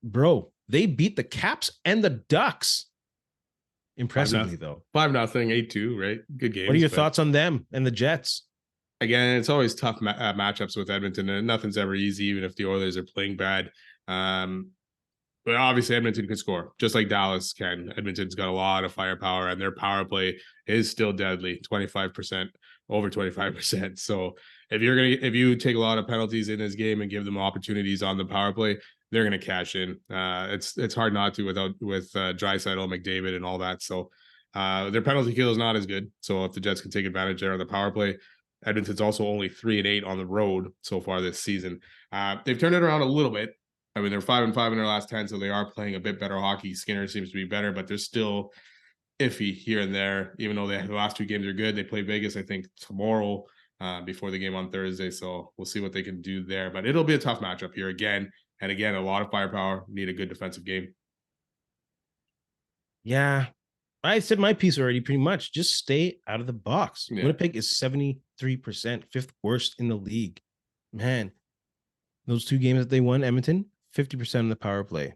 Bro, they beat the Caps and the Ducks. Impressively, though. 5-0, 8-2, right? Good game. What are your thoughts on them and the Jets? Again, it's always tough matchups with Edmonton, and nothing's ever easy, even if the Oilers are playing bad. But obviously, Edmonton can score, just like Dallas can. Edmonton's got a lot of firepower, and their power play is still deadly, 25%, over 25%. So if you take a lot of penalties in this game and give them opportunities on the power play, they're gonna cash in. It's hard not to with Draisaitl, McDavid, and all that. So their penalty kill is not as good. So if the Jets can take advantage there on the power play, Edmonton's also only 3-8 on the road so far this season. They've turned it around a little bit. I mean, they're 5-5 in their last 10, so they are playing a bit better hockey. Skinner seems to be better, but they're still iffy here and there, even though the last 2 games are good. They play Vegas, I think, tomorrow before the game on Thursday, so we'll see what they can do there. But it'll be a tough matchup here again. And again, a lot of firepower, need a good defensive game. Yeah, I said my piece already pretty much. Just stay out of the box. Yeah. Winnipeg is 73%, 5th worst in the league. Man, those 2 games that they won, Edmonton, 50% in the power play.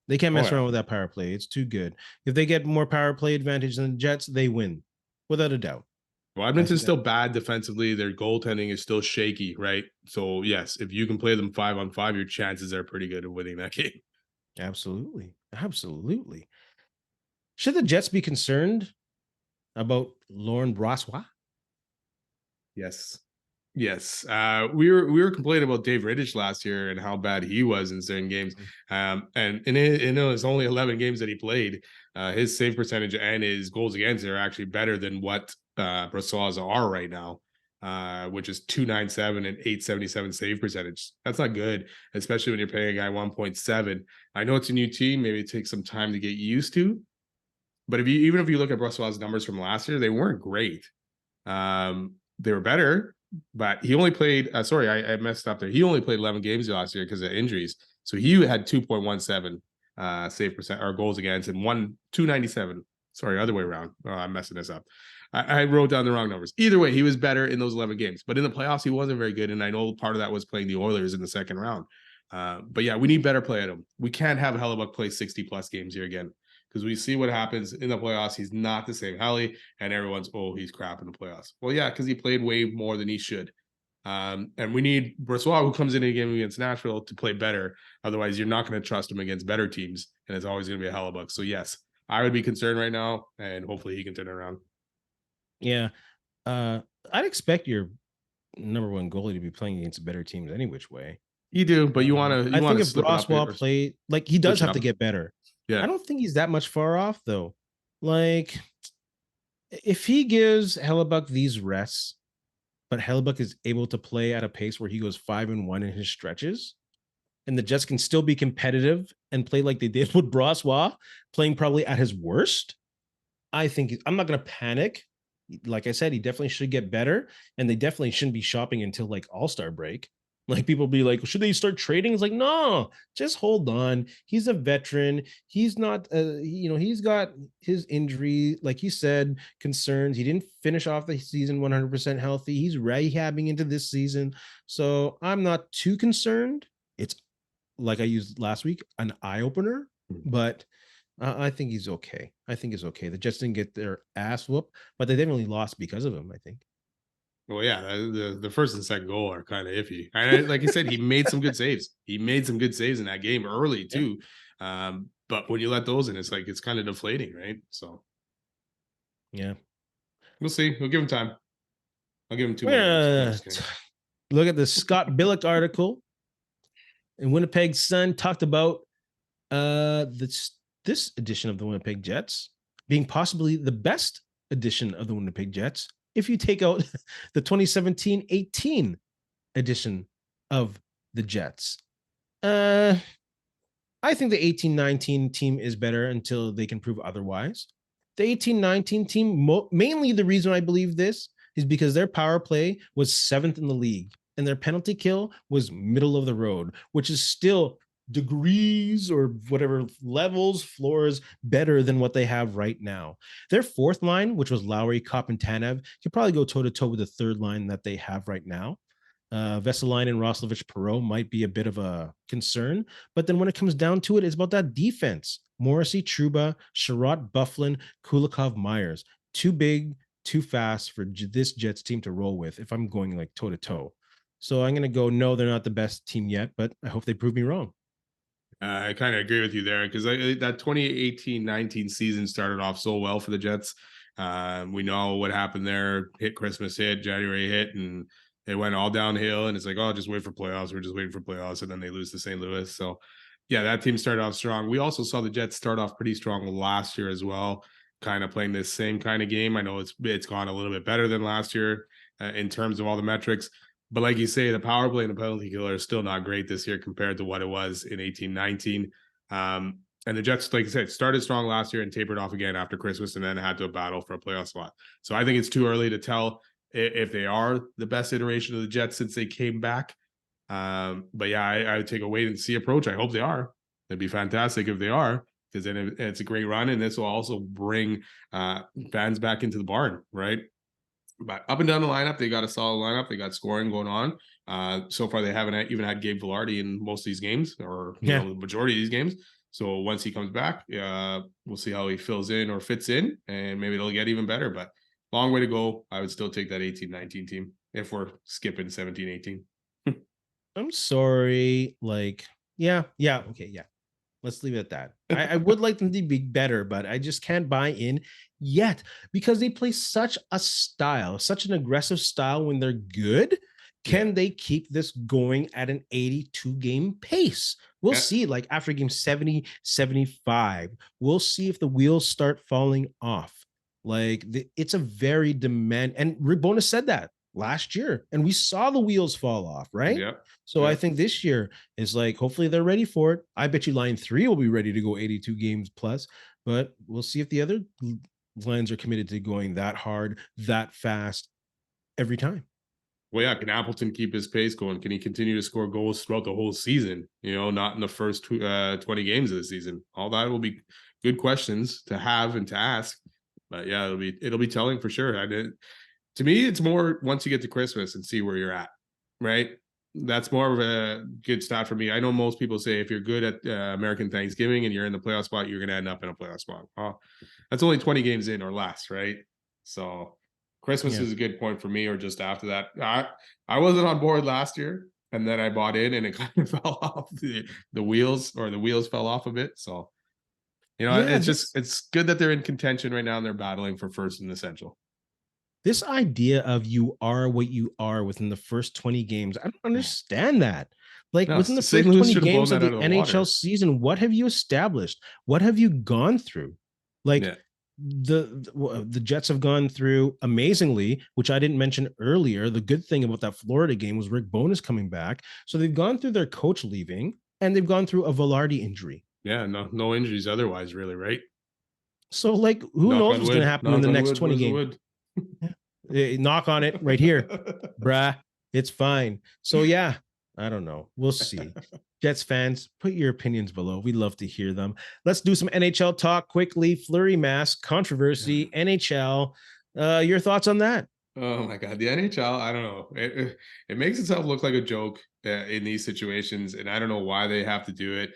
They can't mess around with that power play. It's too good. If they get more power play advantage than the Jets, they win, without a doubt. Well, Edmonton's still bad defensively. Their goaltending is still shaky, right? So, yes, if you can play them 5-on-5, your chances are pretty good of winning that game. Absolutely. Absolutely. Should the Jets be concerned about Laurent Broissoit? Yes. Yes. We were complaining about Dave Rittich last year and how bad he was in certain games. And in his only 11 games that he played, his save percentage and his goals against are actually better than what Broissoit's are right now, which is .297 and .877 save percentage. That's not good, especially when you're paying a guy 1.7. I know it's a new team. Maybe it takes some time to get used to. But even if you look at Broissoit's numbers from last year, they weren't great. They were better. But he only played, I messed up there. He only played 11 games last year because of injuries. So he had 2.17 save percent or goals against and 297. Sorry, other way around. Oh, I'm messing this up. I wrote down the wrong numbers. Either way, he was better in those 11 games. But in the playoffs, he wasn't very good. And I know part of that was playing the Oilers in the second round. But yeah, we need better play at him. We can't have Hellebuck play 60-plus games here again. Because we see what happens in the playoffs. He's not the same Helly, and everyone's, he's crap in the playoffs. Well, yeah, because he played way more than he should. And we need Broissoit, who comes in a game against Nashville, to play better. Otherwise, you're not going to trust him against better teams, and it's always going to be a Hellebuck. So, yes, I would be concerned right now, and hopefully he can turn it around. Yeah. I'd expect your number 1 goalie to be playing against better teams any which way. You do, but you want to. I think if Broissoit play, like he does have to get better. Yeah. I don't think he's that much far off though. Like If he gives Hellebuck these rests, but Hellebuck is able to play at a pace where he goes 5-1 in his stretches, and the Jets can still be competitive and play like they did with Broissoit, playing probably at his worst, I think I'm not going to panic. Like I said, he definitely should get better, and they definitely shouldn't be shopping until like All-Star break. Like people be like, should they start trading? It's like, no, just hold on. He's a veteran. He's not, he's got his injury, like you said, concerns. He didn't finish off the season 100% healthy. He's rehabbing into this season. So I'm not too concerned. It's like I used last week, an eye opener, but I think he's okay. I think he's okay. The Jets didn't get their ass whooped, but they definitely lost because of him, I think. Well, yeah, the first and second goal are kind of iffy. And like I said, he made some good saves. He made some good saves in that game early Yeah. too. But when you let those in, it's kind of deflating, right? So Yeah. we'll see. We'll give him time. I'll give him 2 We're more games. No, gonna just kidding. look at the Scott Billick article. And Winnipeg Sun talked about this edition of the Winnipeg Jets being possibly the best edition of the Winnipeg Jets if you take out the 2017-18 edition of the Jets. I think the 18-19 team is better until they can prove otherwise. The 18-19 team, mainly the reason I believe this is because their power play was 7th in the league and their penalty kill was middle of the road, which is still degrees or whatever levels, floors better than what they have right now. Their fourth line, which was Lowry, Kopp, and Tanev, could probably go toe-to-toe with the third line that they have right now. Vesalainen and Roslovich Perot might be a bit of a concern, but then when it comes down to it, it's about that defense. Morrissey, Trouba, Sherratt, Bufflin, Kulikov, Myers. Too big, too fast for this Jets team to roll with if I'm going like toe to toe. So I'm going to go, no, they're not the best team yet, but I hope they prove me wrong. I kind of agree with you there because that 2018-19 season started off so well for the Jets. We know what happened there. Christmas hit, January hit, and it went all downhill. And it's like, oh, just wait for playoffs. We're just waiting for playoffs, and then they lose to St. Louis. So, yeah, that team started off strong. We also saw the Jets start off pretty strong last year as well, kind of playing this same kind of game. I know it's gone a little bit better than last year in terms of all the metrics. But like you say, the power play and the penalty killer are still not great this year compared to what it was in 18-19. And the Jets, like I said, started strong last year and tapered off again after Christmas and then had to battle for a playoff spot. So I think it's too early to tell if they are the best iteration of the Jets since they came back. But yeah, I would take a wait and see approach. I hope they are. It'd be fantastic if they are, because then it's a great run. And this will also bring fans back into the barn, right? But up and down the lineup, they got a solid lineup. They got scoring going on. So far, they haven't even had Gabe Vilardi in most of these games, or the majority of these games. So once he comes back, we'll see how he fills in or fits in, and maybe it'll get even better. But long way to go. I would still take that 18-19 team if we're skipping 17-18. I'm sorry. Like, yeah. Okay, yeah. Let's leave it at that. I would like them to be better, but I just can't buy in yet because they play such a style, such an aggressive style when they're good. Can they keep this going at an 82 game pace? We'll see, like after game 70, 75, we'll see if the wheels start falling off. Like it's a very demand, and Ribona said that last year, and we saw the wheels fall off, right? Yeah. So I think this year is like, hopefully they're ready for it. I bet you line 3 will be ready to go 82 games plus, but we'll see if the other lines are committed to going that hard, that fast every time. Well, yeah, can Appleton keep his pace going? Can he continue to score goals throughout the whole season? Not in the first 20 games of the season. All that will be good questions to have and to ask. But yeah, it'll be telling for sure. To me, it's more once you get to Christmas and see where you're at, right? That's more of a good stat for me. I know most people say if you're good at American Thanksgiving and you're in the playoff spot, you're going to end up in a playoff spot. Oh, that's only 20 games in or less, right? So Christmas is a good point for me, or just after that. I wasn't on board last year, and then I bought in, and it kind of fell off the wheels, or the wheels fell off a bit. So, it's good that they're in contention right now and they're battling for first and essential. This idea of you are what you are within the first 20 games, I don't understand that. Like within the first 20 games of the NHL season, what have you established? What have you gone through? Like the Jets have gone through amazingly, which I didn't mention earlier. The good thing about that Florida game was Rick Bowness coming back. So they've gone through their coach leaving, and they've gone through a Velarde injury. Yeah, no injuries otherwise, really, right? So, like, who knows what's going to happen in the next 20 games? Knock on it right here, bruh. It's fine. So, yeah, I don't know. We'll see. Jets fans, put your opinions below. We'd love to hear them. Let's do some NHL talk quickly. Fleury mask, controversy, NHL. Your thoughts on that? Oh my God, the NHL, I don't know. It makes itself look like a joke in these situations, and I don't know why they have to do it.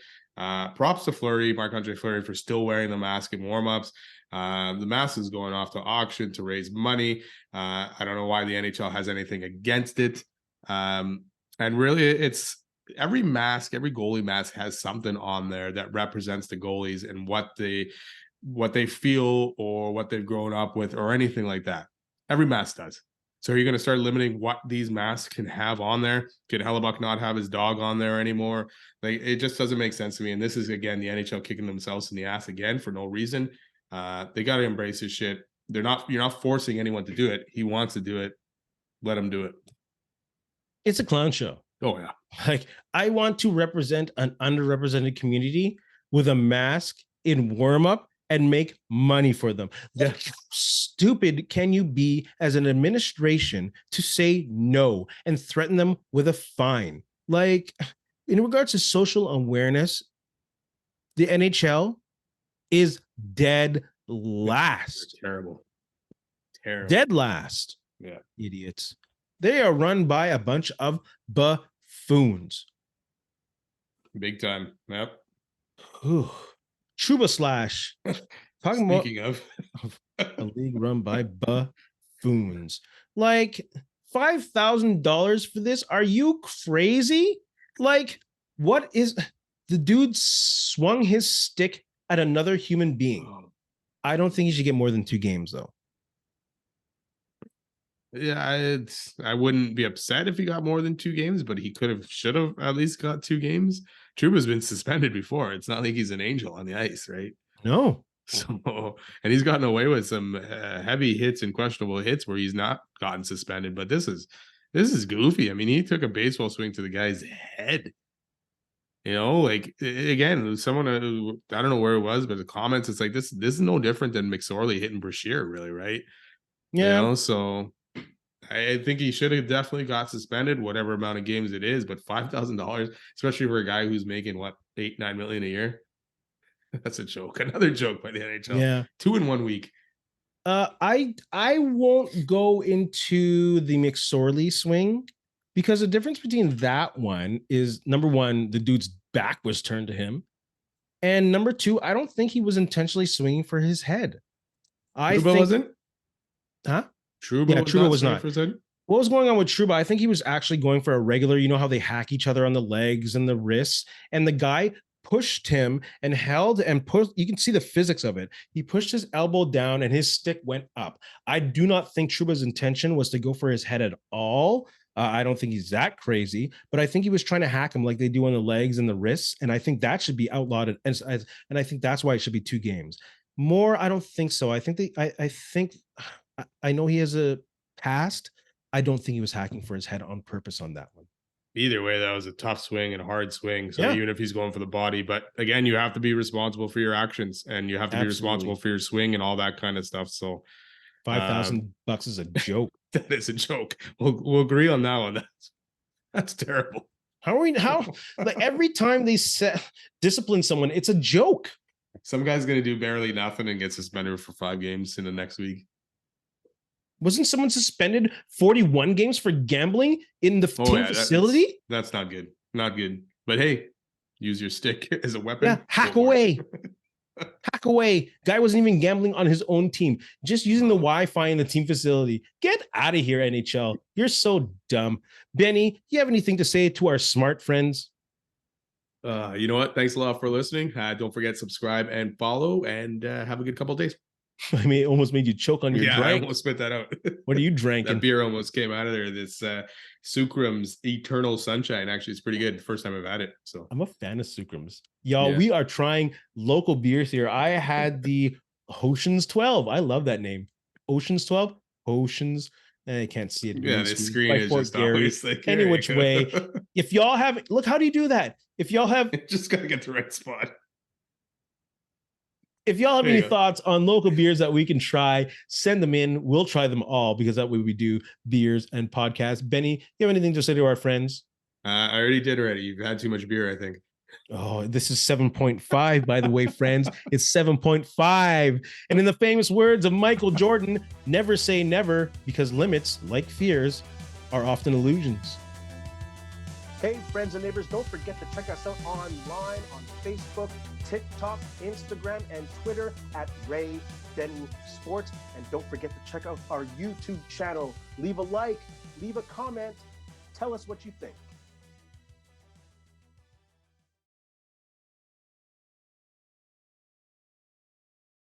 Props to Fleury, Marc-Andre Fleury, for still wearing the mask in warmups. The mask is going off to auction to raise money. I don't know why the NHL has anything against it. And really, it's every mask, every goalie mask has something on there that represents the goalies and what they feel or what they've grown up with or anything like that. Every mask does. So you're going to start limiting what these masks can have on there. Can Hellebuck not have his dog on there anymore? Like, it just doesn't make sense to me. And this is, again, the NHL kicking themselves in the ass again for no reason. They got to embrace his shit. You're not forcing anyone to do it. He wants to do it. Let him do it. It's a clown show. Oh yeah. Like, I want to represent an underrepresented community with a mask in warm up and make money for them. The stupid can you be as an administration to say no and threaten them with a fine? Like, in regards to social awareness, the NHL is dead last. Terrible. Dead last. Yeah. Idiots. They are run by a bunch of buffoons. Big time. Yep. Whew. Trouba Slash. Speaking of a league run by buffoons. Like, $5,000 for this? Are you crazy? Like, what is the dude swung his stick at another human being? I don't think he should get more than 2 games, though. Yeah, I wouldn't be upset if he got more than 2 games, but he should have at least got 2 games. Trouba's been suspended before. It's not like he's an angel on the ice, right? No. So, and he's gotten away with some heavy hits and questionable hits where he's not gotten suspended. But this is goofy. I mean, he took a baseball swing to the guy's head. You know, like, again, someone, I don't know where it was, but the comments, it's like, this is no different than McSorley hitting Brashear, really, right? Yeah. You know, so I think he should have definitely got suspended, whatever amount of games it is, but $5,000, especially for a guy who's making what, $8-9 million a year. That's a joke. Another joke by the NHL. Yeah. 2 in 1 week. I won't go into the McSorley swing, because the difference between that one is, number one, the dude's back was turned to him. And number two, I don't think he was intentionally swinging for his head. Trouba wasn't? Huh? Trouba was not. What was going on with Trouba? I think he was actually going for a regular, you know how they hack each other on the legs and the wrists, and the guy pushed him and held and pushed. You can see the physics of it. He pushed his elbow down and his stick went up. I do not think Trouba's intention was to go for his head at all. I don't think he's that crazy, but I think he was trying to hack him like they do on the legs and the wrists. And I think that should be outlawed. And I think that's why it should be 2 games. More, I don't think so. I think I know he has a past. I don't think he was hacking for his head on purpose on that one. Either way, that was a tough swing and a hard swing. So even if he's going for the body, but again, you have to be responsible for your actions, and you have to be responsible for your swing and all that kind of stuff. So $5,000 is a joke. That is a joke. We'll agree on that one. That's terrible. How like every time they discipline someone, it's a joke. Some guy's gonna do barely nothing and get suspended for 5 games in the next week. Wasn't someone suspended 41 games for gambling in the team facility? That's not good. Not good. But hey, use your stick as a weapon. Yeah, hack away. Hack away. Guy wasn't even gambling on his own team, just using the Wi-Fi in the team facility. Get out of here, NHL. You're so dumb. Benny, you have anything to say to our smart friends? You know what? Thanks a lot for listening. Don't forget, subscribe and follow, and have a good couple of days. I mean, it almost made you choke on your drink. I almost spit that out. What are you drinking? That beer almost came out of there. This Sucrum's Eternal Sunshine. Actually, it's pretty good. First time I've had it. So I'm a fan of Sucrum's. Y'all, we are trying local beers here. I had the Oceans 12. I love that name. Oceans 12. Oceans. I can't see it. Yeah, the screen is Fort just Gary. always like Any which way. If y'all have, look, how do you do that? If y'all have, just gotta get the right spot. If y'all have any thoughts on local beers that we can try, send them in. We'll try them all, because that way we do beers and podcasts. Benny, you have anything to say to our friends? I already did already. You've had too much beer, I think. Oh, this is 7.5, by the way, friends. It's 7.5. And in the famous words of Michael Jordan, never say never, because limits, like fears, are often illusions. Hey, friends and neighbors, don't forget to check us out online on Facebook, TikTok, Instagram, and Twitter at Ray Benny Sports. And don't forget to check out our YouTube channel. Leave a like, leave a comment, tell us what you think.